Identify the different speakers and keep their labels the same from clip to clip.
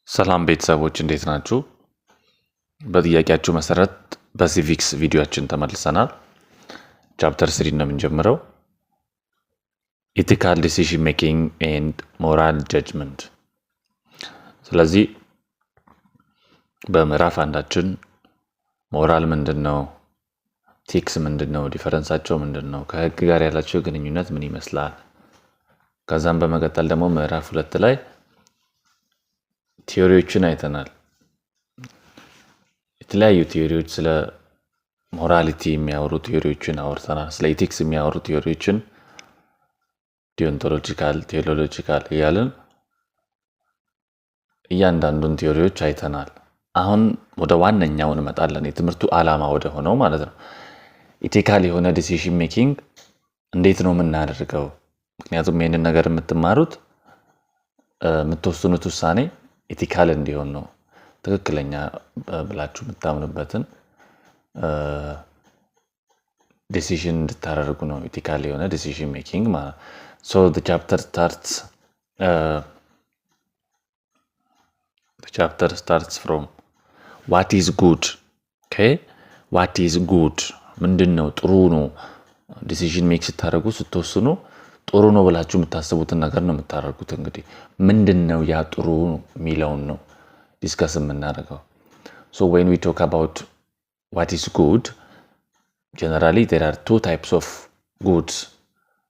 Speaker 1: ሰላም ቤተሰቦች እንዴት ናችሁ? በጥያቄያችሁ መሰረት በሲቪክስ ቪዲዮአችን ተመልሰናል። ቻፕተር 3 ነው የምንጀምረው። ኢቲካል ዲሲዥን ሜኪንግ ኤንድ ሞራል ጀጅመንት። ስለዚህ በምዕራፍ አንዳችን ሞራል ምንድነው፣ ኢቲክስ ምንድነው፣ ዲፈረንሳቸው ምንድነው፣ ከህግ ጋር ያላቸው ግንኙነት ምን ይመስላል፣ ከዛም በመቀጠል ደግሞ ምዕራፍ 2 ላይ ቲዮሪዎችን አይተናል። የተለያዩ ቲዮሪዎች ስለ ሞራሊቲ የሚያወሩ ቲዮሪዎችን አውርተናል። ስለ ኢቲክስ የሚያወሩ ቲዮሪዎችን ዲዮንቶሎጂካል፣ ቴዎሎጂካል እያልን እያንዳንዱን ቲዮሪዎች አይተናል። አሁን ወደ ዋነኛው እንመጣለን፣ የትምህርቱ ዓላማ ወደ ሆነው ማለት ነው። ኢቲካል የሆነ ዲሲዥን ሜኪንግ እንዴት ነው የምናደርገው? ምክንያቱም ይህንን ነገር የምትማሩት የምትወስኑት ውሳኔ ኢቲካል እንዲሆን ነው። ትክክለኛ ብላችሁ የምታምኑበትን ዲሲዥን እንድታደርጉ ነው ኢቲካል የሆነ ዲሲዥን ሜኪንግ ማለት። ሶ the chapter starts from what is good. okay what is good ምንድነው? ጥሩ ነው። ዲሲዥን ሜክ ስታደርጉ ስትወስኑ ጥሩ ነው ብላችሁ የምታስቡትን ነገር ነው የምታደርጉት። እንግዲህ ምንድነው ያ ጥሩ የሚለውን ነው ዲስከስ የምናደርገው። so when we talk about what is good, generally there are two types of goods.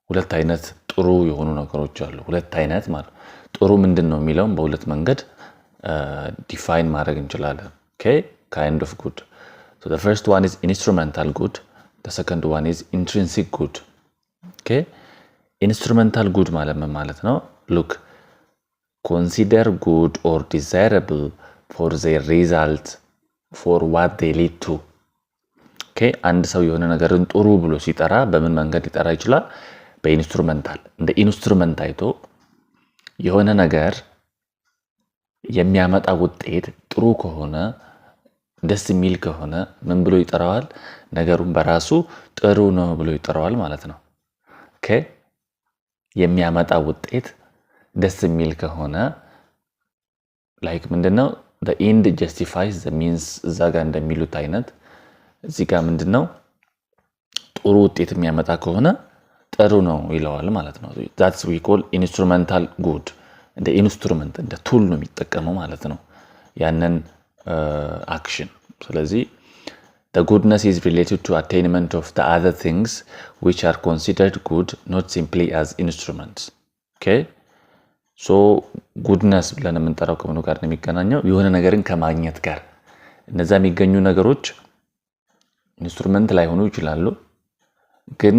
Speaker 1: ሁለት አይነት ጥሩ የሆኑ ነገሮች አሉ። ሁለት አይነት ማለት ጥሩ ምንድነው የሚለውን በሁለት መንገድ ዲፋይን ማድረግ እንችላለን። okay kind of good. so the first one is instrumental good, the second one is intrinsic good. okay instrumental good ማለት ምን ማለት ነው? look, consider good or desirable for their result, for what they lead to. okay አንድ ሰው የሆነ ነገርን ጥሩ ብሎ ሲጠራ በምን መንገድ ሊጠራ ይችላል? በኢንስትሩመንታል። እንደ ኢንስትሩመንት አይቶ የሆነ ነገር የሚያመጣ ውጤት ጥሩ ከሆነ ደስ የሚል ከሆነ ምን ብሎ ይጠራዋል? ነገሩን በራሱ ጥሩ ነው ብሎ ይጠራዋል ማለት ነው። okay የሚያመጣ ውጤት ደስ የሚል ከሆነ ላይክ ምንድነው the end justifies the means እዛ ጋር እንደሚሉት አይነት እዚህ ጋር ምንድነው ጥሩ ውጤት የሚያመጣ ከሆነ ጥሩ ነው ይለዋል ማለት ነው። that's we call instrumental good. እንደ ኢንስትሩመንት እንደ ቱል ነው የሚጠቀመው ማለት ነው ያንን አክሽን። ስለዚህ the goodness is related to attainment of the other things which are considered good, not simply as instruments. okay so goodness ብለን የምንጠራው ከሆነ ጋር ነው የሚገናኘው የሆነ ነገርን ከማግኘት ጋር። እነዛ የሚገኙ ነገሮች ኢንስትሩመንት ላይ ሆኑ ይችላሉ፣ ግን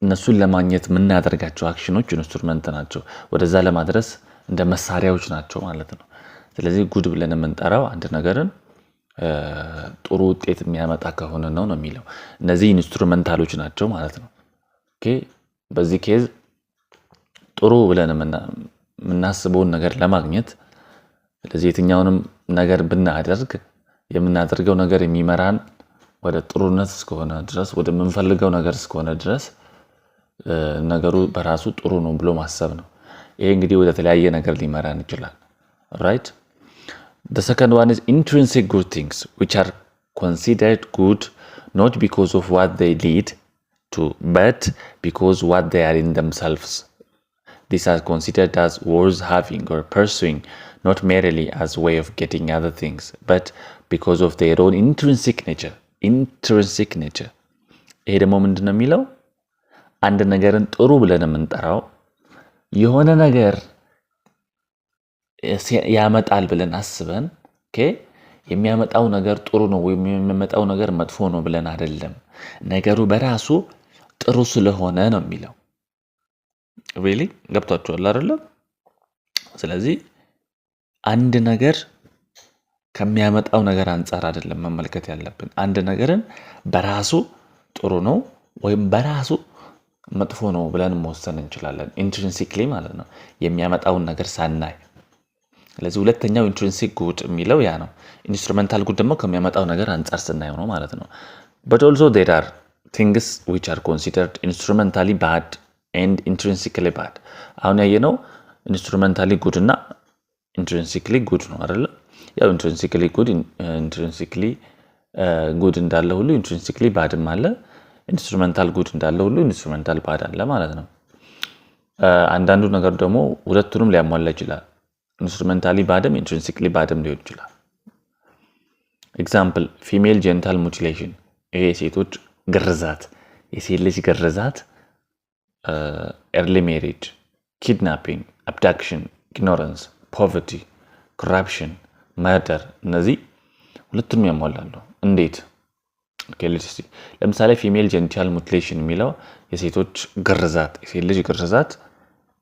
Speaker 1: እነሱን ለማግኘት የምናደርጋቸው አክሽኖች ኢንስትሩመንት ናቸው። ወደዛ ለማድረስ እንደ መሳሪያዎች ናቸው ማለት ነው። ስለዚህ ጉድ ብለን የምንጠራው አንድ ነገርን ጥሩ ውጤት የሚያመጣ ከሆነ ነው የሚለው። እነዚህ ኢንስትሩመንታሎች ናቸው ማለት ነው። ኦኬ በዚህ ኬዝ ጥሩ ብለን የምናስበውን ነገር ለማግኘት ስለዚህ የትኛውንም ነገር ብናደርግ የምናደርገው ነገር የሚመራን ወደ ጥሩነት እስከሆነ ድረስ ወደ ምንፈልገው ነገር እስከሆነ ድረስ ነገሩ በራሱ ጥሩ ነው ብሎ ማሰብ ነው። ይሄ እንግዲህ ወደ ተለያየ ነገር ሊመራን ይችላል። right the second one is intrinsic good things which are considered good not because of what they lead to but because what they are in themselves. These are considered as worth having or pursuing, not merely as way of getting other things but because of their own intrinsic nature. intrinsic nature ይሄ ደግሞ ምንድነው የሚለው አንድ ነገርን ጥሩ ብለን የምንጠራው የሆነ ነገር ያመጣል ብለን አስበን የሚያመጣው ነገር ጥሩ ነው ወይም የሚያመጣው ነገር መጥፎ ነው ብለን አይደለም፣ ነገሩ በራሱ ጥሩ ስለሆነ ነው የሚለው። really ገብቷችኋል አይደል? ስለዚህ አንድ ነገር ከሚያመጣው ነገር አንፃር አይደለም መመልከት ያለብን። አንድ ነገርን በራሱ ጥሩ ነው ወይም በራሱ መጥፎ ነው ብለን መወሰን እንችላለን፣ ኢንትሪንሲክሊ ማለት ነው፣ የሚያመጣውን ነገር ሳናይ። ስለዚህ ሁለተኛው ኢንትሪንሲክ ጉድ የሚለው ያ ነው። ኢንስትሩሜንታል ጉድ ደግሞ ከሚያመጣው ነገር አንፃር ስናየው ነው ማለት ነው። but also there are things which are considered instrumentally bad and intrinsically bad. አሁን ያየነው ኢንስትሩሜንታሊ ጉድ እና ኢንትሪንሲክሊ ጉድ ነው አይደለ? ያው ኢንትሪንሲክሊ ጉድ እንዳለ ሁሉ ኢንትሪንሲክሊ ባድም አለ። ኢንስትሩሜንታል ጉድ እንዳለ ሁሉ ኢንስትሩሜንታል ባድ አለ ማለት ነው። አንዳንዱ ነገር ደግሞ ሁለቱንም ሊያሟላ ይችላል። ኢንስትሩሜንታሊ ባድም ኢንትሪንሲክሊ ባድም ሊሆን ይችላል። ኤግዛምፕል ፊሜል ጄኒታል ሙቲሌሽን፣ ይሄ የሴቶች ግርዛት፣ የሴት ልጅ ግርዛት፣ ኤርሊ ሜሪጅ፣ ኪድናፒንግ፣ አብዳክሽን፣ ኢግኖረንስ፣ ፖቨርቲ፣ ኮራፕሽን፣ መርደር፣ እነዚህ ሁለቱንም ያሟላሉ። እንዴት? ለምሳሌ ፊሜል ጄኒታል ሙቲሌሽን የሚለው የሴቶች ግርዛት፣ የሴት ልጅ ግርዛት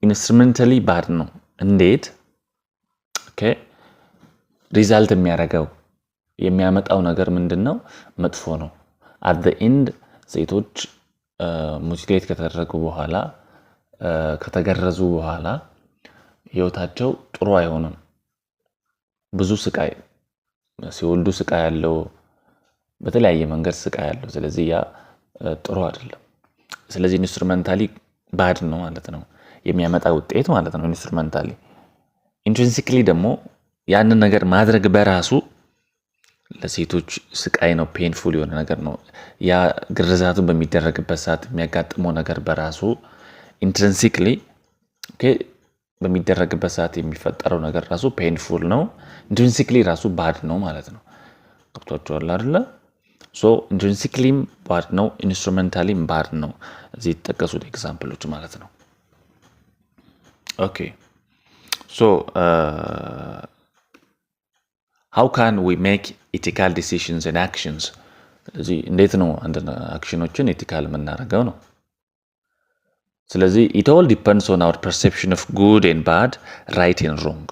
Speaker 1: ኢንስትሩሜንታሊ ባድ ነው። እንዴት? ሪዛልት የሚያመጣው ነገር ምንድን ነው? መጥፎ ነው። አት ዘ ኤንድ ሴቶች ሙቲሌት ከተደረጉ በኋላ ከተገረዙ በኋላ ህይወታቸው ጥሩ አይሆንም። ብዙ ስቃይ ሲወልዱ ስቃይ ያለው፣ በተለያየ መንገድ ስቃይ ያለው። ስለዚህ ያ ጥሩ አይደለም። ስለዚህ ኢንስትሩሜንታሊ ባድ ነው ማለት ነው፣ የሚያመጣ ውጤት ማለት ነው ኢንስትሩሜንታሊ። ኢንትሪንሲክሊ ደግሞ ያንን ነገር ማድረግ በራሱ ለሴቶች ስቃይ ነው፣ ፔንፉል የሆነ ነገር ነው። ያ ግርዛቱን በሚደረግበት ሰዓት የሚያጋጥመው ነገር በራሱ ኢንትሪንሲክሊ በሚደረግበት ሰዓት የሚፈጠረው ነገር ራሱ ፔንፉል ነው። ኢንትሪንሲክሊ ራሱ ባድ ነው ማለት ነው። ገብቷችኋል አይደለ? ሶ ኢንትሪንሲክሊም ባድ ነው፣ ኢንስትሩሜንታሊም ባድ ነው። እዚህ የተጠቀሱት ኤግዛምፕሎች ማለት ነው። ኦኬ ሶ how can we make ethical decisions and actions? ስለዚህ እንዴት ነው አንድ አክሽኖችን ኤቲካል የምናደርገው ነው። ስለዚህ it all depends on our perception of good and bad, right and wrong.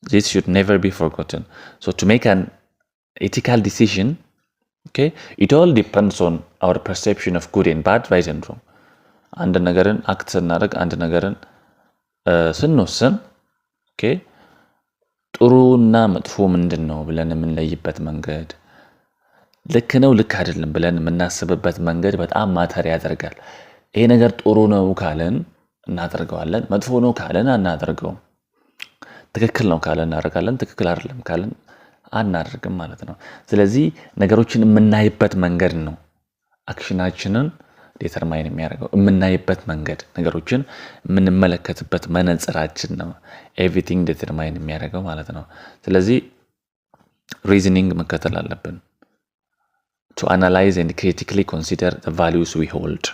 Speaker 1: This should never be forgotten. So to make an ethical decision, it all depends on our perception of good and bad, right and wrong. አንድ ነገርን አክት ስናደርግ፣ አንድ ነገርን ስንወስን ጥሩና መጥፎ ምንድን ነው ብለን የምንለይበት መንገድ፣ ልክ ነው ልክ አይደለም ብለን የምናስብበት መንገድ በጣም ማተር ያደርጋል። ይሄ ነገር ጥሩ ነው ካለን እናደርገዋለን፣ መጥፎ ነው ካለን አናደርገውም። ትክክል ነው ካለን እናደርጋለን፣ ትክክል አይደለም ካለን አናደርግም ማለት ነው። ስለዚህ ነገሮችን የምናይበት መንገድ ነው አክሽናችንን ዲተርማይን የሚያደርገው። የምናይበት መንገድ፣ ነገሮችን የምንመለከትበት መነጽራችን ነው ኤቭሪቲንግ ዲተርማይን የሚያደርገው ማለት ነው። ስለዚህ ሪዝኒንግ መከተል አለብን። to analyze and critically consider the values we hold.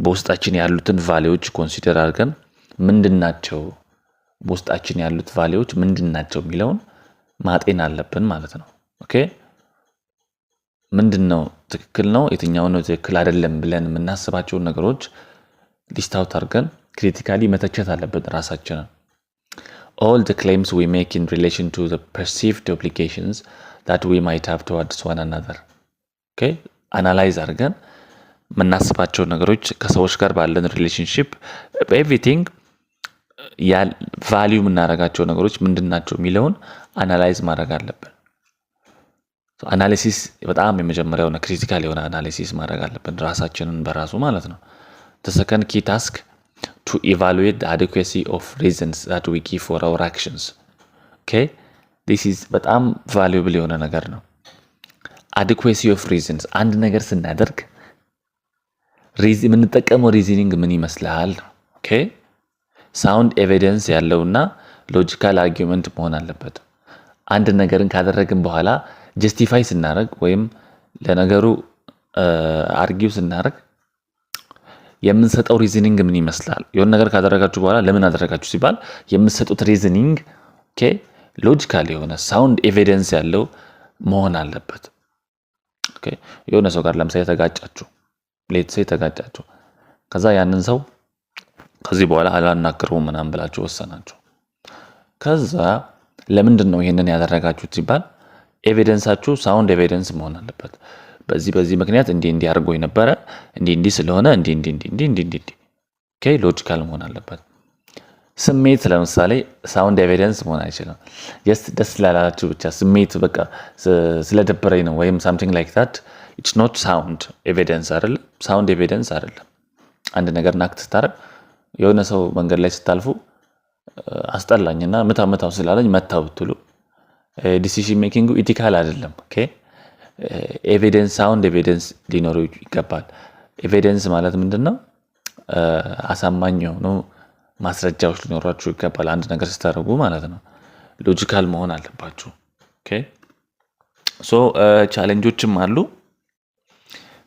Speaker 1: በውስጣችን ያሉትን ቫሊዎች ኮንሲደር አድርገን ምንድናቸው፣ በውስጣችን ያሉት ቫሊዎች ምንድናቸው የሚለውን ማጤን አለብን ማለት ነው። ምንድነው ትክክል ነው፣ የትኛው ነው ትክክል አይደለም ብለን የምናስባቸውን ነገሮች ሊስት አውት አድርገን ክሪቲካሊ መተቸት አለብን ራሳችንን። all the claims we make in relation to the perceived obligations that we might have towards one another. አናላይዝ አድርገን የምናስባቸው ነገሮች፣ ከሰዎች ጋር ባለን ሪሌሽንሺፕ፣ ኤቭሪቲንግ ቫሊዩ የምናደርጋቸው ነገሮች ምንድናቸው የሚለውን አናላይዝ ማድረግ አለብን። አናሊሲስ በጣም የመጀመሪያው ክሪቲካል የሆነ አናሊሲስ ማድረግ አለብን ራሳችንን በራሱ ማለት ነው። the second key task to evaluate the adequacy of reasons that we give for our actions. this is በጣም valuable የሆነ ነገር ነው። adequacy of reasons፣ አንድ ነገር ስናደርግ የምንጠቀመው ሪዝኒንግ ምን ይመስላል? ሳውንድ ኤቪደንስ ያለውና ሎጂካል አርጊውመንት መሆን አለበት። አንድ ነገርን ካደረግን በኋላ ጀስቲፋይ ስናደርግ ወይም ለነገሩ አርጊው ስናደርግ የምንሰጠው ሪዝኒንግ ምን ይመስላል? የሆነ ነገር ካደረጋችሁ በኋላ ለምን አደረጋችሁ ሲባል የምትሰጡት ሪዝኒንግ ሎጂካል የሆነ ሳውንድ ኤቪደንስ ያለው መሆን አለበት። የሆነ ሰው ጋር ለምሳሌ ተጋጫችሁ፣ ከዛ ያንን ሰው ከዚህ በኋላ አላናግረውም ምናምን ብላችሁ ወሰናችሁ። ከዛ ለምንድን ነው ይሄንን ያደረጋችሁት ሲባል ኤቪደንሳችሁ ሳውንድ ኤቪደንስ መሆን አለበት። በዚህ ምክንያት እንዲህ አድርጎ የነበረ እንዲህ ስለሆነ እንዲህ ሎጂካል መሆን አለበት። ስሜት ለምሳሌ ሳውንድ ኤቪደንስ መሆን አይችልም። ጀስት ደስ ላላችሁ ብቻ ስሜት በቃ ስለደበረኝ ነው ወይም something like that, it's not sound evidence አይደለም፣ ሳውንድ ኤቪደንስ አይደለም። አንድ ነገር ናክት ስታረግ የሆነ ሰው መንገድ ላይ ስታልፉ አስጠላኝና ምታው ስላለኝ መታው ብትሉ ዲሲዥን ሜኪንጉ ኢቲካል አይደለም። ኦኬ ኤቪደንስ ሳውንድ ኤቪደንስ ሊኖረው ይገባል። ኤቪደንስ ማለት ምንድነው? አሳማኝ የሆኑ ማስረጃዎች ሊኖራችሁ ይገባል አንድ ነገር ስታደርጉ ማለት ነው። ሎጂካል መሆን አለባችሁ። ኦኬ ሶ ቻሌንጆችም አሉ።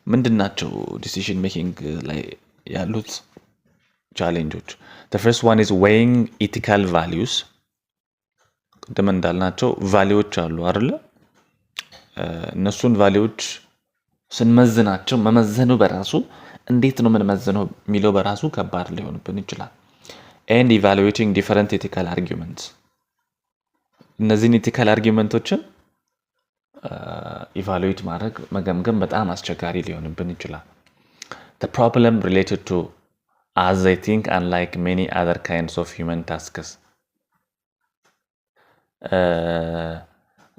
Speaker 1: ምንድናቸው ዲሲዥን ሜኪንግ ላይ ያሉት ቻሌንጆች? the first one is weighing ethical values። ቅድም እንዳልናቸው ቫሊዎች አሉ አይደለ? እነሱን ቫሊዎች ስንመዝናቸው መመዘኑ በራሱ እንዴት ነው የምንመዝነው የሚለው በራሱ ከባድ ሊሆንብን ይችላል። and evaluating different ethical arguments። እነዚህን ethical argumentoችን ኢቫሉዌት ማድረግ መገምገም በጣም አስቸጋሪ ሊሆንብን ይችላል። the problem related to as I think unlike many other kinds of human tasks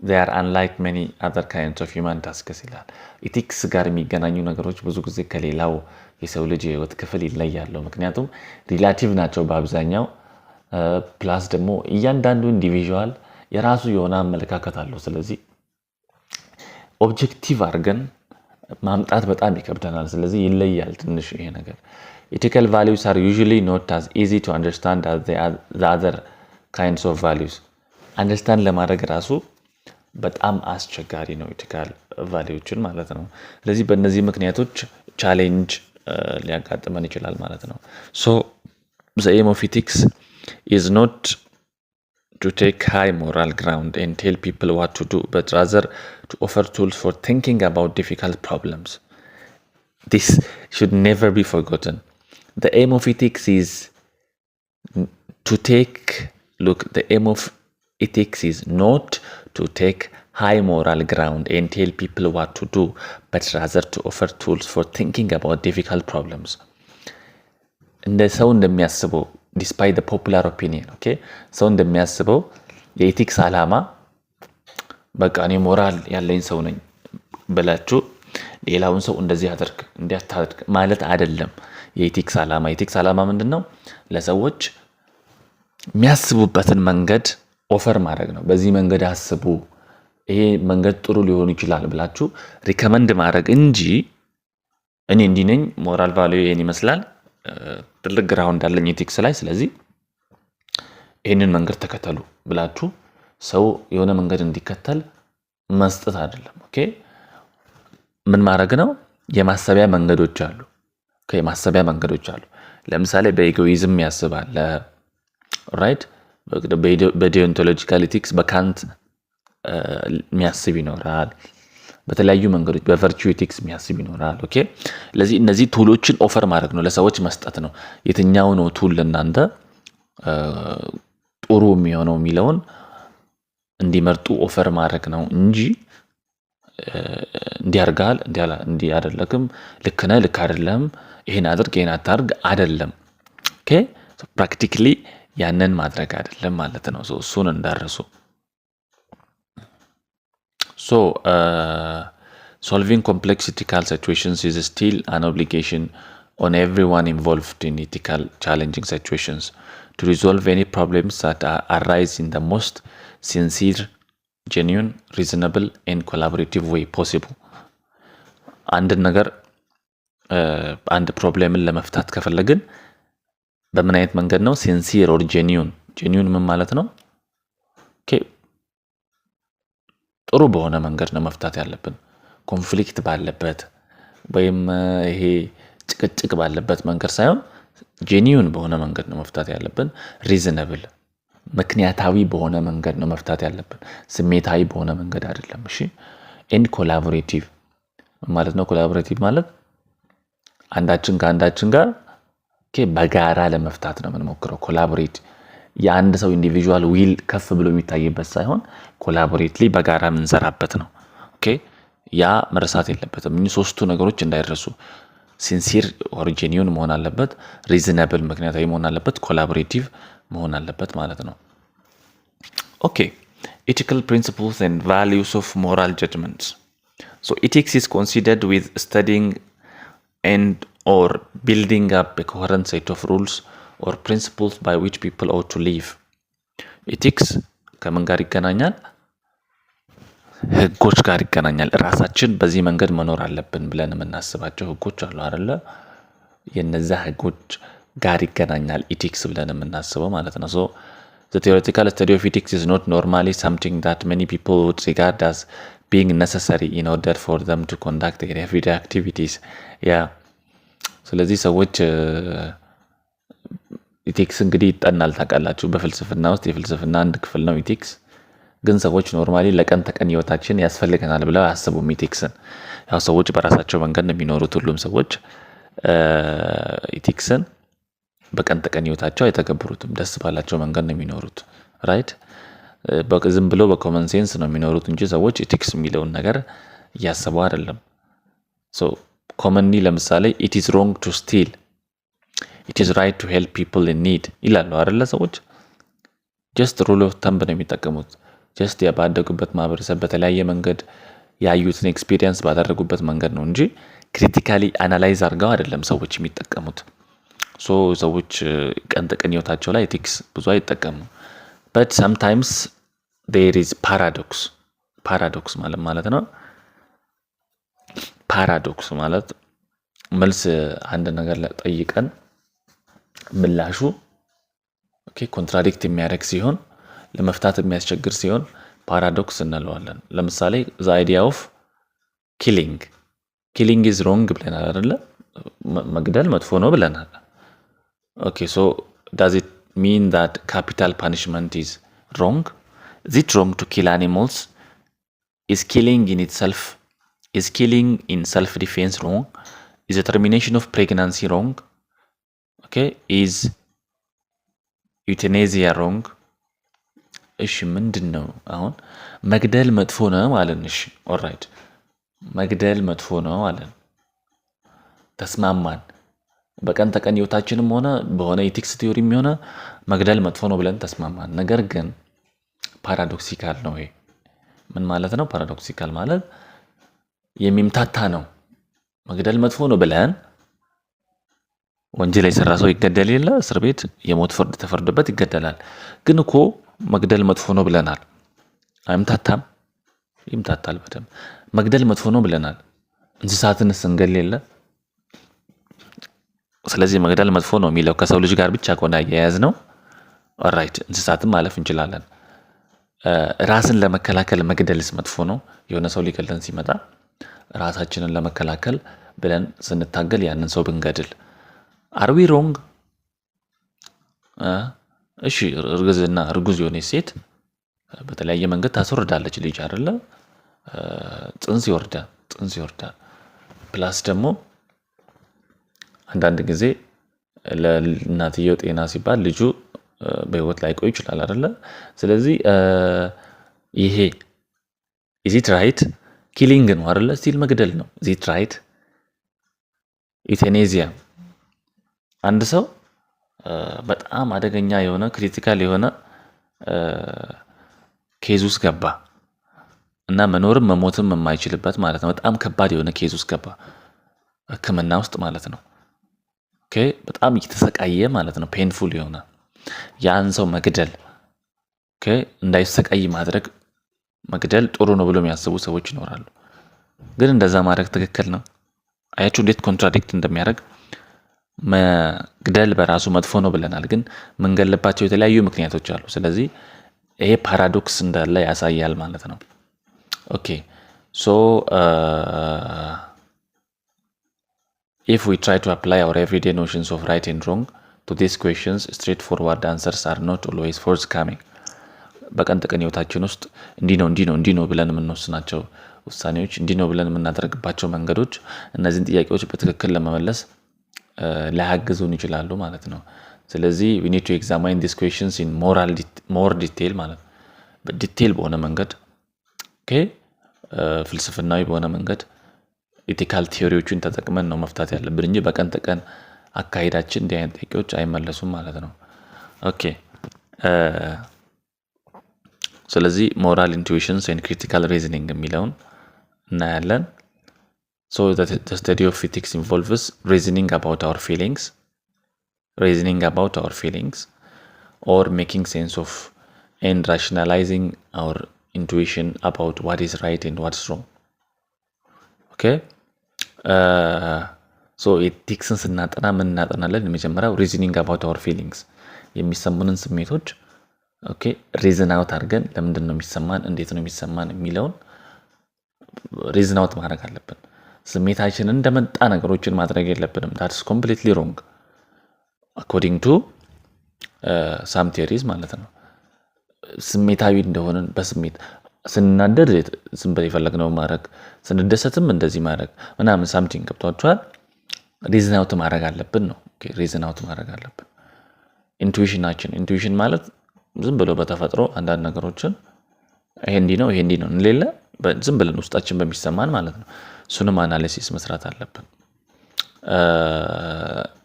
Speaker 1: they are unlike many other kinds of human tasks ይላል። ኢቲክስ ጋር የሚገናኙ ነገሮች ብዙ ጊዜ ከሌላው የሰው ልጅ የህይወት ክፍል ይለያሉ። ምክንያቱም ሪላቲቭ ናቸው በአብዛኛው። ፕላስ ደግሞ እያንዳንዱ ኢንዲቪዥዋል የራሱ የሆነ አመለካከት አለው። ስለዚህ ኦብጀክቲቭ አድርገን ማምጣት በጣም ይከብደናል። ስለዚህ ይለያል ትንሽ ይሄ ነገር። ethical values are usually not as easy to understand as the other kinds of values። አንደርስታንድ ለማድረግ ራሱ በጣም አስቸጋሪ ነው ኢቲካል ቫሊዎችን ማለት ነው። ስለዚህ በእነዚህ ምክንያቶች ቻሌንጅ ሊያጋጥመን ይችላል ማለት ነው። so the aim of ethics is not to take high moral ground and tell people what to do, but rather to offer tools for thinking about difficult problems. This should never be forgotten. The aim of ethics is to the aim of ethics is not to take high moral ground and tell people what to do, but rather to offer tools for thinking about difficult problems. እንደ ሰው እንደሚያስበው ዲስፓይት the popular opinion ኦኬ ሰው እንደሚያስበው የኢቲክስ ዓላማ በቃ እኔ ሞራል ያለኝ ሰው ነኝ ብላችሁ ሌላውን ሰው እንደዚህ አድርግ እንዲያታድርግ ማለት አይደለም። የኢቲክስ ዓላማ ምንድነው? ለሰዎች የሚያስቡበትን መንገድ ኦፈር ማድረግ ነው። በዚህ መንገድ አስቡ፣ ይሄ መንገድ ጥሩ ሊሆን ይችላል ብላችሁ ሪከመንድ ማድረግ እንጂ እኔ እንዲህ ነኝ ሞራል ቫልዩ ይሄን ይመስላል ትልቅ ግራውንድ አለኝ ኢቲክስ ላይ ስለዚህ ይሄንን መንገድ ተከተሉ ብላችሁ ሰው የሆነ መንገድ እንዲከተል መስጠት አይደለም። ኦኬ ምን ማድረግ ነው? የማሰቢያ መንገዶች አሉ። የማሰቢያ መንገዶች አሉ። ለምሳሌ በኢጎይዝም ያስባል ራይት። በዲዮንቶሎጂካል ኢቲክስ በካንት የሚያስብ ይኖራል። በተለያዩ መንገዶች በቨርቹ ኢቲክስ የሚያስብ ይኖራል። ኦኬ ስለዚህ እነዚህ ቱሎችን ኦፈር ማድረግ ነው፣ ለሰዎች መስጠት ነው። የትኛው ነው ቱል ለእናንተ ጥሩ የሚሆነው የሚለውን እንዲመርጡ ኦፈር ማድረግ ነው እንጂ እንዲያርጋል እንዲያደርግም ልክ ነህ ልክ አይደለም ይሄን አድርግ ይሄን አታርግ አይደለም። ኦኬ ፕራክቲካሊ ያንን ማድረግ አይደለም ማለት ነው። እሱን እንዳረሱ solving complex ethical situations is still an obligation on everyone involved in ethical challenging situations to resolve any problems that arise in the most sincere, genuine, reasonable and collaborative way possible. አንድ ነገር አንድ ፕሮብሌምን ለመፍታት ከፈለግን በምን አይነት መንገድ ነው? ሲንሲር ኦር ጄኒዩን ምን ማለት ነው? ኦኬ ጥሩ በሆነ መንገድ ነው መፍታት ያለብን። ኮንፍሊክት ባለበት ወይም ይሄ ጭቅጭቅ ባለበት መንገድ ሳይሆን ጄኒዩን በሆነ መንገድ ነው መፍታት ያለብን። ሪዝነብል ምክንያታዊ በሆነ መንገድ ነው መፍታት ያለብን። ስሜታዊ በሆነ መንገድ አይደለም። እሺ ኤንድ ኮላቦሬቲቭ ማለት ነው። ኮላቦሬቲቭ ማለት አንዳችን ከአንዳችን ጋር በጋራ ለመፍታት ነው የምንሞክረው። ኮላቦሬት የአንድ ሰው ኢንዲቪጁዋል ዊል ከፍ ብሎ የሚታይበት ሳይሆን ኮላቦሬትሊ በጋራ የምንሰራበት ነው። ኦኬ ያ መረሳት የለበትም። እኚህ ሶስቱ ነገሮች እንዳይረሱ። ሲንሲር ኦር ጄኒዩን መሆን አለበት፣ ሪዝነብል ምክንያታዊ መሆን አለበት፣ ኮላቦሬቲቭ መሆን አለበት ማለት ነው። ኦኬ ethical principles and values of moral judgments. So ethics is considered with studying and or building up a coherent set of rules or principles by which people ought to live. ኢቲክስ ከምን ጋር ይገናኛል? ህጎች ጋር ይገናኛል። ራሳችን በዚህ መንገድ መኖር አለብን ብለን የምናስባቸው ህጎች አሉ አይደለ? የነዛ ህጎች ጋር ይገናኛል ኢቲክስ ብለን የምናስበው ማለት ነው። so the theoretical study of ethics is not normally something that many people would regard as being necessary in order for them to conduct their everyday activities. ስለዚህ ሰዎች ኢቲክስ እንግዲህ ይጠናል ታውቃላችሁ። በፍልስፍና ውስጥ የፍልስፍና አንድ ክፍል ነው ኢቲክስ። ግን ሰዎች ኖርማሊ ለቀን ተቀን ህይወታችን ያስፈልገናል ብለው አያስቡም ኢቲክስን። ያው ሰዎች በራሳቸው መንገድ ነው የሚኖሩት። ሁሉም ሰዎች ኢቲክስን በቀን ተቀን ህይወታቸው አይተገብሩትም። ደስ ባላቸው መንገድ ነው የሚኖሩት። ራይት ዝም ብሎ በኮመን ሴንስ ነው የሚኖሩት እንጂ ሰዎች ኢቲክስ የሚለውን ነገር እያሰቡ አይደለም። ሶ ኮመንሊ ለምሳሌ ኢት ኢዝ ሮንግ ቱ ስቲል ኢት ኢዝ ራይት ቱ ሄልፕ ፒፕል ኢን ኒድ ይላሉ አይደለ? ሰዎች ጀስት ሩል ኦፍ ተምብ ነው የሚጠቀሙት። ጀስት ባደጉበት ማህበረሰብ በተለያየ መንገድ ያዩትን ኤክስፒሪየንስ ባደረጉበት መንገድ ነው እንጂ ክሪቲካሊ አናላይዝ አድርገው አይደለም ሰዎች የሚጠቀሙት። ሶ ሰዎች ቀን ተቀን ህይወታቸው ላይ ኢቲክስ ብዙ አይጠቀሙም። በት ሰምታይምስ ዴር ኢዝ ፓራዶክስ ማለት ነው። ፓራዶክስ ማለት መልስ አንድ ነገር ጠይቀን ምላሹ ኮንትራዲክት የሚያደርግ ሲሆን ለመፍታት የሚያስቸግር ሲሆን ፓራዶክስ እንለዋለን። ለምሳሌ the idea of killing is wrong ብለናል አይደለ? መግደል መጥፎ ነው ብለናል። Okay, so does it mean that capital punishment is wrong? Is it wrong to kill animals? Is killing in self-defense wrong? Is the termination of pregnancy wrong? Okay, is euthanasia wrong? እሺ ምንድን ነው አሁን መግደል መጥፎ ነው አለን። እሺ ኦልራይት መግደል መጥፎ ነው አለን፣ ተስማማን። በቀን ተቀን ህይወታችንም ሆነ በሆነ ኢቲክስ ቲዮሪም ሆነ መግደል መጥፎ ነው ብለን ተስማማን። ነገር ግን ፓራዶክሲካል ነው። ይሄ ምን ማለት ነው? ፓራዶክሲካል ማለት የሚምታታ ነው። መግደል መጥፎ ነው ብለን ወንጀል የሰራ ሰው ይገደል የለ እስር ቤት የሞት ፍርድ ተፈርዶበት ይገደላል። ግን እኮ መግደል መጥፎ ነው ብለናል። አይምታታም? ይምታታል በደምብ። መግደል መጥፎ ነው ብለናል። እንስሳትንስ እንገል የለ? ስለዚህ መግደል መጥፎ ነው የሚለው ከሰው ልጅ ጋር ብቻ ከሆነ አያያዝ ነው። ኦልራይት እንስሳትም ማለፍ እንችላለን። ራስን ለመከላከል መግደልስ መጥፎ ነው? የሆነ ሰው ሊገለን ሲመጣ ራሳችንን ለመከላከል ብለን ስንታገል ያንን ሰው ብንገድል አር ዊ ሮንግ? እሺ እርጉዝ የሆነች ሴት በተለያየ መንገድ ታስወርዳለች ልጅ አይደለ? ጽንስ ይወርዳል። ፕላስ ደግሞ አንዳንድ ጊዜ ለእናትየው ጤና ሲባል ልጁ በህይወት ላይ ቆይ ይችላል አይደለ? ስለዚህ ይሄ is it right? ኪሊንግ ነው አይደለ? ስቲል መግደል ነው። is it right? ኢቴኔዚያ አንድ ሰው በጣም አደገኛ የሆነ ክሪቲካል የሆነ ኬዝ ውስጥ ገባ እና መኖርም መሞትም የማይችልበት ማለት ነው። በጣም ከባድ የሆነ ኬዝ ውስጥ ገባ ሕክምና ውስጥ ማለት ነው። ኦኬ በጣም እየተሰቃየ ማለት ነው። ፔንፉል የሆነ ያን ሰው መግደል፣ ኦኬ እንዳይሰቃይ ማድረግ መግደል ጥሩ ነው ብሎ የሚያስቡ ሰዎች ይኖራሉ። ግን እንደዛ ማድረግ ትክክል ነው? አያችሁ እንዴት ኮንትራዲክት እንደሚያደርግ። መግደል በራሱ መጥፎ ነው ብለናል፣ ግን ምንገልባቸው የተለያዩ ምክንያቶች አሉ። ስለዚህ ይሄ ፓራዶክስ እንዳለ ያሳያል ማለት ነው። ኦኬ ሶ if we try to apply our everyday notions of right and wrong to these questions, straightforward answers are not always forthcoming. በቀን ተቀን ህይወታችን ውስጥ እንዲህ ነው ብለን የምንወስናቸው ውሳኔዎች፣ እንዲህ ነው ብለን የምናደርግባቸው መንገዶች እነዚህን ጥያቄዎች በትክክል ለመመለስ ላያግዙን ይችላሉ ማለት ነው። ስለዚህ we need to examine these questions in more detail ማለት ነው። በዲቴል በሆነ መንገድ ኦኬ ፍልስፍናዊ በሆነ መንገድ ኢቲካል ቲዮሪዎችን ተጠቅመን ነው መፍታት ያለብን እንጂ በቀን ተቀን አካሄዳችን እንዲህ አይነት ጥያቄዎች አይመለሱም ማለት ነው። ኦኬ ስለዚህ ሞራል ኢንቱዊሽንስ ኤንድ ክሪቲካል ሪዝኒንግ የሚለውን እናያለን። So the study of ethics involves reasoning about our feelings, reasoning about our feelings or making sense of and rationalizing our intuition about what is right and what's wrong. okay so ኤቲክስን ስናጠና ምን እናጠናለን? የመጀመሪያው reasoning about our feelings የሚሰሙንን ስሜቶች ኦኬ ሪዝን አውት አድርገን ለምንድን ነው የሚሰማን፣ እንዴት ነው የሚሰማን የሚለውን ሪዝን አውት ማድረግ አለብን። ስሜታችንን እንደመጣ ነገሮችን ማድረግ የለብንም። that's completely wrong according to some theories ማለት ነው። ስሜታዊ እንደሆነን በስሜት ስናደድ ዝም ብለን የፈለግነው ማድረግ፣ ስንደሰትም እንደዚህ ማድረግ ምናምን ሳምቲንግ ገብቷችኋል። ሪዝን አውት ማድረግ አለብን ነው። ኦኬ ሪዝን አውት ማድረግ አለብን። ኢንቱዊሽን ማለት ዝም ብሎ በተፈጥሮ አንዳንድ ነገሮችን ይሄ እንዲህ ነው እንሌለ ዝም ብለን ውስጣችን በሚሰማን ማለት ነው። እሱንም አናሊሲስ መስራት አለብን።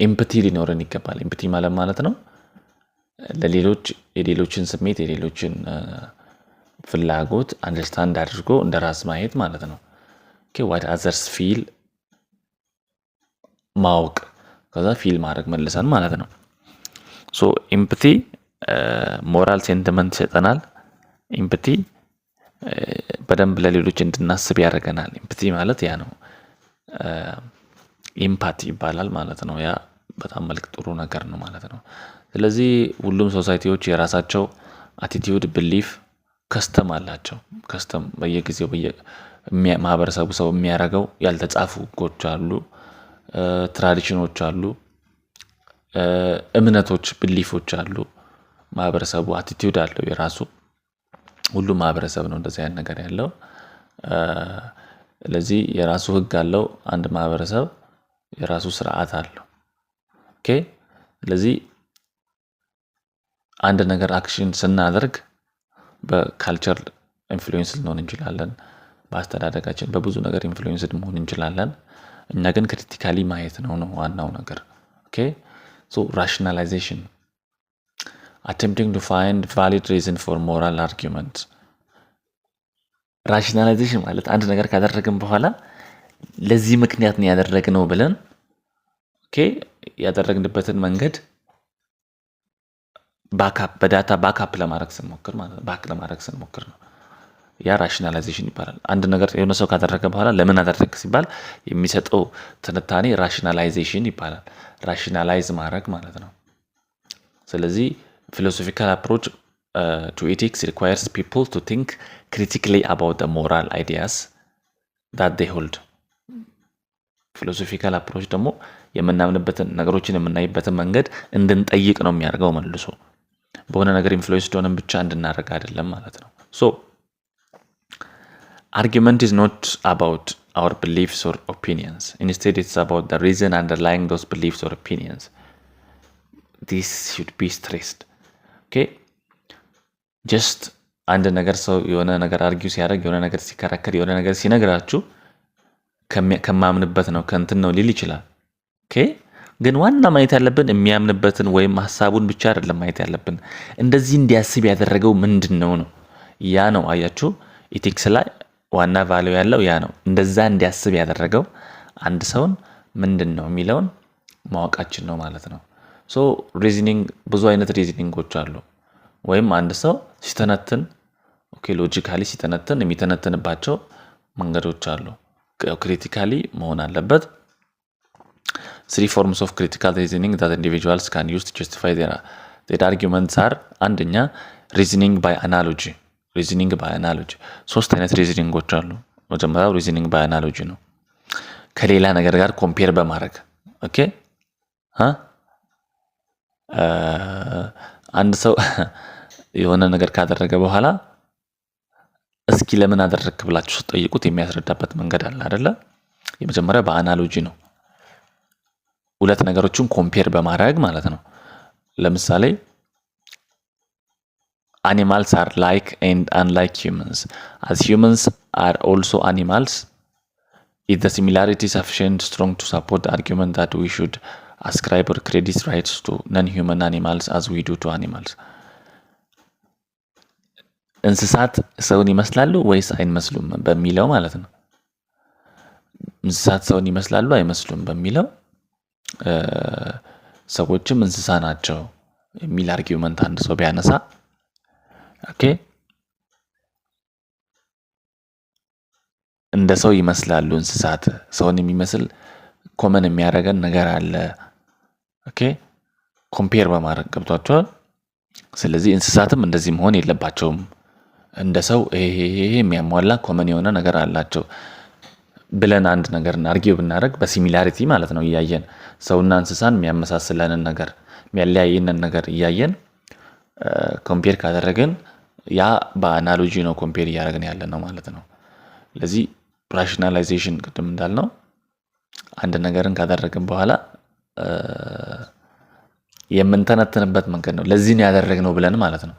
Speaker 1: ኤምፓቲ ሊኖረን ይገባል። ኤምፓቲ ማለት ነው ለሌሎች የሌሎችን ስሜት የሌሎችን ፍላጎት አንደርስታንድ አድርጎ እንደራስ ማየት ማለት ነው። ኦኬ what others feel ማወቅ ከዛ ፊል ማድረግ መልሰን ማለት ነው። ሶ ኤምፓቲ ሞራል ሴንቲመንት ይሰጠናል። ኤምፓቲ በደንብ ለሌሎች እንድናስብ ያደርገናል። ኤምፓቲ ማለት ያ ነው። ኤምፓቲ ይባላል ማለት ነው። ያ በጣም መልክ ጥሩ ነገር ነው ማለት ነው። ስለዚህ ሁሉም ሶሳይቲዎች የራሳቸው አቲቲዩድ ቢሊፍ ከስተም አላቸው። ከስተም በየጊዜው ማህበረሰቡ ሰው የሚያደርገው ያልተጻፉ ህጎች አሉ፣ ትራዲሽኖች አሉ፣ እምነቶች ቢሊፎች አሉ። ማህበረሰቡ አቲቲዩድ አለው የራሱ። ሁሉም ማህበረሰብ ነው እንደዚህ አይነት ነገር ያለው። ስለዚህ የራሱ ህግ አለው። አንድ ማህበረሰብ የራሱ ስርዓት አለው። ኦኬ ስለዚህ አንድ ነገር አክሽን ስናደርግ በካልቸር ኢንፍሉዌንስ ልንሆን እንችላለን። በአስተዳደጋችን በብዙ ነገር ኢንፍሉዌንስ መሆን እንችላለን። እኛ ግን ክሪቲካሊ ማየት ነው ዋናው ነገር። ኦኬ ሶ rationalization attempting to find valid reason for moral argument። rationalization ማለት አንድ ነገር ካደረግን በኋላ ለዚህ ምክንያት ነው ያደረግነው ብለን ኦኬ ያደረግንበትን መንገድ በዳታ ባክአፕ ለማድረግ ስንሞክር ነው። ያ ራሽናላይዜሽን ይባላል። አንድ ነገር የሆነ ሰው ካደረገ በኋላ ለምን አደረገ ሲባል የሚሰጠው ትንታኔ ራሽናላይዜሽን ይባላል። ራሽናላይዝ ማድረግ ማለት ነው። ስለዚህ philosophical approach to ethics requires people to think critically about the moral ideas that they hold። philosophical approach ደግሞ የምናምንበትን ነገሮችን የምናይበትን መንገድ እንድንጠይቅ ነው የሚያደርገው። መልሶ በሆነ ነገር ኢንፍሉዌንስ ሆነን ብቻ እንድናደርግ አይደለም ማለት ነው። ሶ argument is not about our beliefs or opinions. Instead it's about the reason underlying those beliefs or opinions. This should be stressed. Okay just አንድ ነገር ሰው የሆነ ነገር አርጊው ሲያደርግ የሆነ ነገር ሲከራከር የሆነ ነገር ሲነግራችሁ ከማምንበት ነው ከንትን ነው ሊል ይችላል። ኦኬ ግን ዋና ማየት ያለብን የሚያምንበትን ወይም ሐሳቡን ብቻ አይደለም ማየት ያለብን፣ እንደዚህ እንዲያስብ ያደረገው ምንድነው ነው። ያ ነው አያችሁ ኢቲክስ ላይ ዋና ቫልዩ ያለው ያ ነው። እንደዛ እንዲያስብ ያደረገው አንድ ሰውን ምንድነው የሚለውን ማወቃችን ነው ማለት ነው። ሶ ሪዝኒንግ ብዙ አይነት ሪዝኒንጎች አሉ። ወይም አንድ ሰው ሲተነትን ኦኬ ሎጂካሊ ሲተነትን የሚተነትንባቸው መንገዶች አሉ። ክሪቲካሊ መሆን አለበት። 3 forms of critical reasoning that individuals can use to justify their arguments are አንደኛ reasoning by analogy። ሶስት አይነት ሪዝኒንጎች አሉ። መጀመሪያው reasoning by analogy ነው። ከሌላ ነገር ጋር ኮምፔር በማድረግ ኦኬ አንድ ሰው የሆነ ነገር ካደረገ በኋላ እስኪ ለምን አደረክ ብላችሁ ጠይቁት የሚያስረዳበት መንገድ አለ አይደለ? የመጀመሪያው በአናሎጂ ነው። ሁለት ነገሮችን ኮምፔር በማድረግ ማለት ነው። ለምሳሌ animals are like and unlike humans. As humans are also animals, is the similarity sufficient strong to support the argument that we should ascribe or credit rights to non-human animals as we do to animals? እንስሳት ሰውን ይመስላሉ ወይስ አይመስሉም በሚለው ማለት ነው። እንስሳት ሰውን ይመስላሉ አይመስሉም በሚለው ሰዎችም እንስሳ ናቸው የሚል አርጊውመንት አንድ ሰው ቢያነሳ ኦኬ እንደ ሰው ይመስላሉ እንስሳት ሰውን የሚመስል ኮመን የሚያደርገን ነገር አለ ኦኬ ኮምፔር በማድረግ ገብቷቸዋል ስለዚህ እንስሳትም እንደዚህ መሆን የለባቸውም እንደ ሰው ይሄ የሚያሟላ ኮመን የሆነ ነገር አላቸው ብለን አንድ ነገር አርጊው ብናደርግ በሲሚላሪቲ ማለት ነው እያየን ሰውና እንስሳን የሚያመሳስለንን ነገር የሚያለያየንን ነገር እያየን ኮምፔር ካደረግን ያ በአናሎጂ ነው ኮምፔር እያደረግን ያለ ነው ማለት ነው ስለዚህ ራሽናላይዜሽን ቅድም እንዳልነው አንድ ነገርን ካደረግን በኋላ የምንተነተንበት መንገድ ነው ለዚህ ነው ያደረግነው ብለን ማለት ነው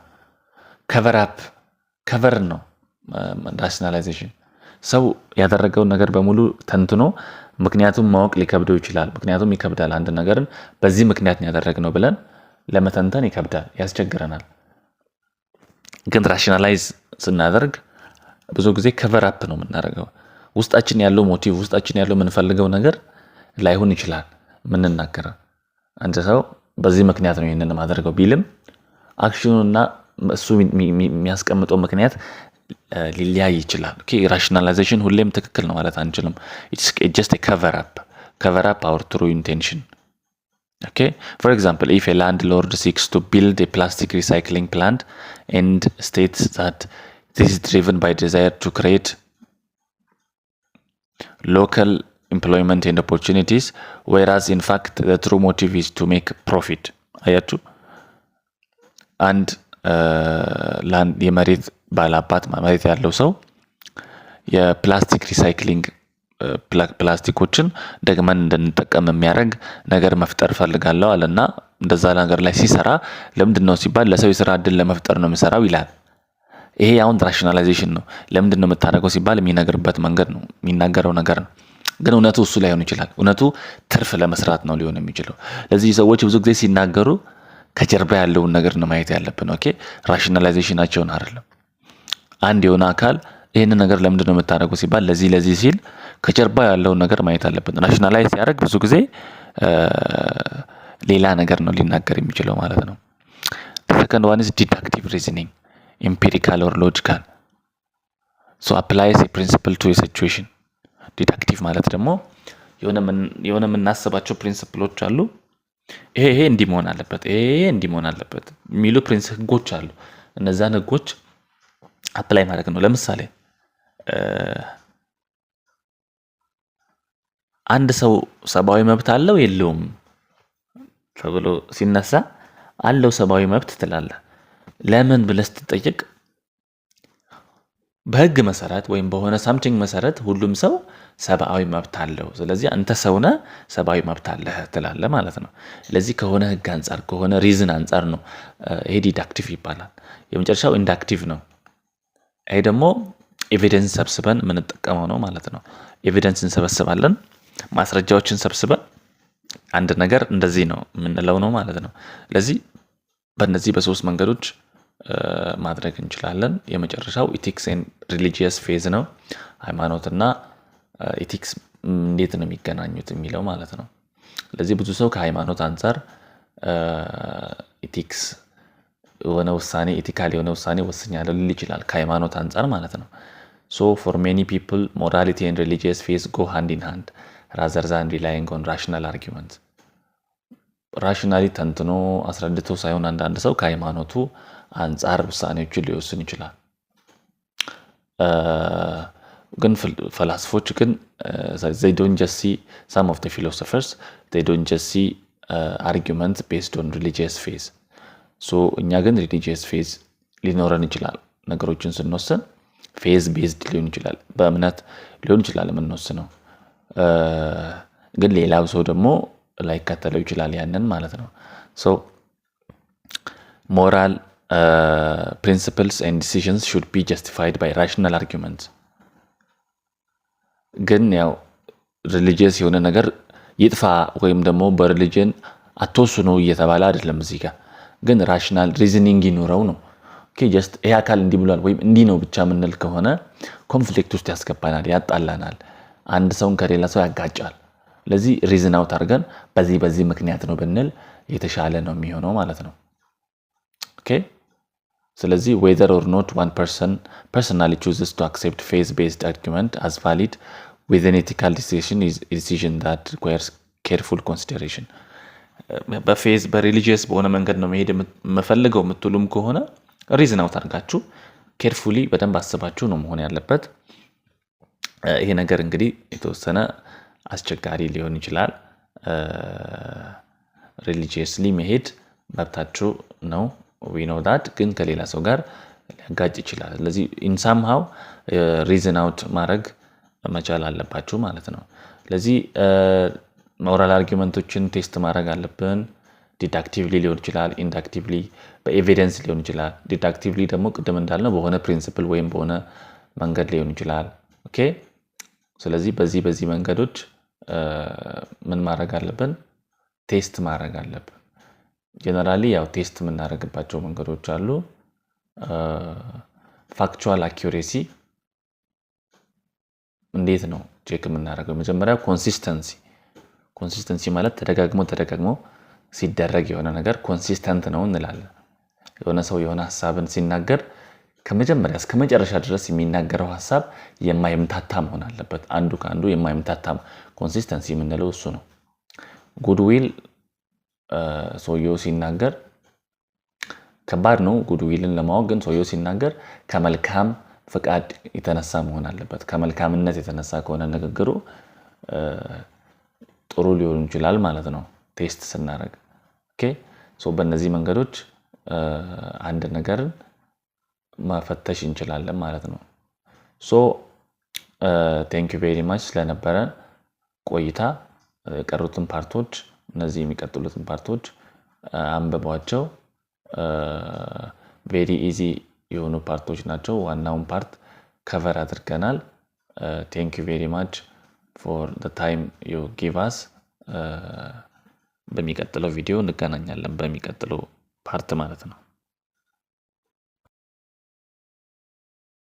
Speaker 1: ከቨር ነው ራሽናላይዜሽን ሰው ያደረገው ነገር በሙሉ ተንትኖ ምክንያቱም ማወቅ ሊከብደው ይችላል ምክንያቱም ይከብዳል አንድ ነገርን በዚህ ምክንያት ነው ያደረግነው ብለን ለመተንተን ይከብዳል ያስቸግረናል ግን ራሽናላይዝ ስናደርግ ብዙ ጊዜ ከቨር አፕ ነው የምናደርገው ውስጣችን ያለው ሞቲቭ ውስጣችን ያለው የምንፈልገው ነገር ላይሆን ይችላል ምንናገረው አንድ ሰው በዚህ ምክንያት ነው ይሄንን ማድረገው ቢልም አክሽኑና እሱ የሚያስቀምጠው ምክንያት ሊለያይ ይችላል ኦኬ ራሽናላይዜሽን ሁሌም ትክክል ነው ማለት አንችልም it's just a cover up our true intention okay for example if a landlord seeks to build a plastic recycling plant and states that this is driven by desire to create local employment and opportunities whereas in fact the true motive is to make profit አያችሁ አንድ ላንድ የመሬት ባላባት መሬት ያለው ሰው የፕላስቲክ ሪሳይክሊንግ ፕላስቲኮችን ደግመን እንድንጠቀም የሚያደርግ ነገር መፍጠር ፈልጋለሁ አለና እንደዛ ነገር ላይ ሲሰራ ለምንድነው ሲባል ለሰው የሥራ ዕድል ለመፍጠር ነው የሚሰራው ይላል ይሄ አሁን ራሽናላይዜሽን ነው ለምንድነው የምታደርገው ሲባል የሚነገርበት መንገድ ነው የሚናገረው ነገር ነው ግን እውነቱ እሱ ላይሆን ይችላል እውነቱ ትርፍ ለመስራት ነው ሊሆን የሚችለው ለዚህ ሰዎች ብዙ ጊዜ ሲናገሩ ከጀርባ ያለውን ነገር ነው ማየት ያለብን ኦኬ ራሽናላይዜሽናቸውን አይደለም አንድ የሆነ አካል ይሄንን ነገር ለምንድነው የምታደርገው ሲባል ለዚህ ሲል ከጀርባ ያለውን ነገር ማየት አለብን ራሽናላይዝ ያደርግ ብዙ ጊዜ ሌላ ነገር ነው ሊናገር የሚችለው ማለት ነው the second one is deductive reasoning empirical or logical so applies a principle to a situation deductive ማለት ደግሞ የሆነ የምናስባቸው ፕሪንሲፕሎች አሉ ይሄ እንዲህ መሆን አለበት ይሄ እንዲህ መሆን አለበት የሚሉ ህጎች አሉ እነዛን ህጎች አፕላይ ማድረግ ነው ለምሳሌ አንድ ሰው ሰብአዊ መብት አለው የለውም ተብሎ ሲነሳ አለው ሰብአዊ መብት ትላለህ ለምን ብለህ ስትጠይቅ በህግ መሰረት ወይም በሆነ ሳምቲንግ መሰረት ሁሉም ሰው ሰብአዊ መብት አለው ስለዚህ አንተ ሰውነ ሰብአዊ መብት አለህ ትላለህ ማለት ነው ስለዚህ ከሆነ ህግ አንፃር ከሆነ ሪዝን አንፃር ነው ይሄ ዲዳክቲቭ ይባላል የመጨረሻው ኢንዳክቲቭ ነው ይሄ ደግሞ ኤቪደንስ ሰብስበን የምንጠቀመው ነው ማለት ነው ኤቪደንስን ሰበስባለን ማስረጃዎችን ሰብስበን አንድ ነገር እንደዚህ ነው የምንለው ነው ማለት ነው ስለዚህ በእነዚህ በሶስት መንገዶች ማድረግ እንችላለን የመጨረሻው ኢቲክስ ኤንድ ሪሊጂየስ ፌዝ ነው ሃይማኖትና ኢቲክስ እንዴት ነው የሚገናኙት የሚለው ማለት ነው ስለዚህ ብዙ ሰው ከሃይማኖት አንፃር ኢቲክስ የሆነ ውሳኔ ኢቲካል የሆነ ውሳኔ ወስኛለሁ ሊል ይችላል ከሃይማኖት አንፃር ማለት ነው so for many people morality and religious faith go hand in hand rather than relying on rational arguments ራሽናሊ ተንትኖ አስረድቶ ሳይሆን አንድ ሰው ከሃይማኖቱ አንፃር ውሳኔዎችን ሊወስን ይችላል ግን ፈላስፎች ግን they don't just see some of the philosophers they don't just see arguments based on religious faith so እኛ ግን religious faith ሊኖረን ይችላል ነገሮችን ስንወስን faith based ሊሆን ይችላል በእምነት ሊሆን ይችላል የምንወስነው ግን ሌላው ሰው ደግሞ ላይከተለው ይችላል ያንን ማለት ነው so moral principles and decisions should be justified by rational arguments ግን ያው ሪሊጂየስ የሆነ ነገር ይጥፋ ወይም ደግሞ በሪሊጂን አትወስኑ እየተባለ አይደለም እዚህ ጋር ግን ራሽናል ሪዝኒንግ ይኖረው ነው ኦኬ ጀስት ይሄ አካል እንዲህ ብሏል ወይም እንዲህ ነው ብቻ ምንል ከሆነ ኮንፍሊክት ውስጥ ያስገባናል ያጣላናል አንድ ሰውን ከሌላ ሰው ያጋጫል ለዚህ ሪዝን አውት አድርገን በዚህ ምክንያት ነው ብንል የተሻለ ነው የሚሆነው ማለት ነው። ኦኬ ስለዚህ whether or not one person personally chooses to accept faith-based argument as valid with an ethical decision is a decision that requires careful consideration. በፌዝ በሪሊጂየስ በሆነ መንገድ ነው መሄድ የምፈልገው የምትሉም ከሆነ ሪዝን አውት አድርጋችሁ ኬርፉሊ በደንብ አስባችሁ ነው መሆን ያለበት። ይሄ ነገር እንግዲህ የተወሰነ አስቸጋሪ ሊሆን ይችላል። ሪሊጂየስሊ መሄድ መብታችሁ ነው we know that ግን ከሌላ ሰው ጋር ሊያጋጭ ይችላል። ስለዚህ in somehow reason out ማድረግ መቻል አለባችሁ ማለት ነው። ስለዚህ ሞራል አርጊመንቶችን ቴስት ማድረግ አለብን። ዲዳክቲቭሊ ሊሆን ይችላል፣ ኢንዳክቲቭሊ በኤቪደንስ ሊሆን ይችላል። ዲዳክቲቭሊ ደግሞ ቅድም እንዳልነው በሆነ ፕሪንሲፕል ወይም በሆነ መንገድ ሊሆን ይችላል። ኦኬ ስለዚህ በዚህ መንገዶች ምን ማድረግ አለብን? ቴስት ማድረግ አለብን። ጀነራሊ ያው ቴስት የምናደርግባቸው መንገዶች አሉ። ፋክቹዋል አኪዩሬሲ እንዴት ነው ቼክ የምናደርገው? መጀመሪያ ኮንሲስተንሲ ማለት ተደጋግሞ ሲደረግ የሆነ ነገር ኮንሲስተንት ነው እንላለን። የሆነ ሰው የሆነ ሐሳብን ሲናገር ከመጀመሪያ እስከ መጨረሻ ድረስ የሚናገረው ሐሳብ የማይምታታ መሆን አለበት። አንዱ ከአንዱ የማይምታታ ኮንሲስተንሲ የምንለው እሱ ነው። ጉድዊል ሰውየው ሲናገር ከባድ ነው ጉድዊልን ለማወቅ፣ ግን ሰውየው ሲናገር ከመልካም ፍቃድ የተነሳ መሆን አለበት። ከመልካምነት የተነሳ ከሆነ ንግግሩ ጥሩ ሊሆን ይችላል ማለት ነው ቴስት ስናደርግ። ኦኬ ሶ በእነዚህ መንገዶች አንድ ነገርን መፈተሽ እንችላለን ማለት ነው። ሶ ቴንክ ዩ ቬሪ ማች ስለነበረን ቆይታ። የቀሩትን ፓርቶች እነዚህ የሚቀጥሉትን ፓርቶች አንብቧቸው። ቬሪ ኢዚ የሆኑ ፓርቶች ናቸው። ዋናውን ፓርት ከቨር አድርገናል። ቴንክ ዩ ቬሪ ማች ፎር ዘ ታይም ዩ ጊቭ አስ። በሚቀጥለው ቪዲዮ እንገናኛለን፣ በሚቀጥለው ፓርት ማለት ነው።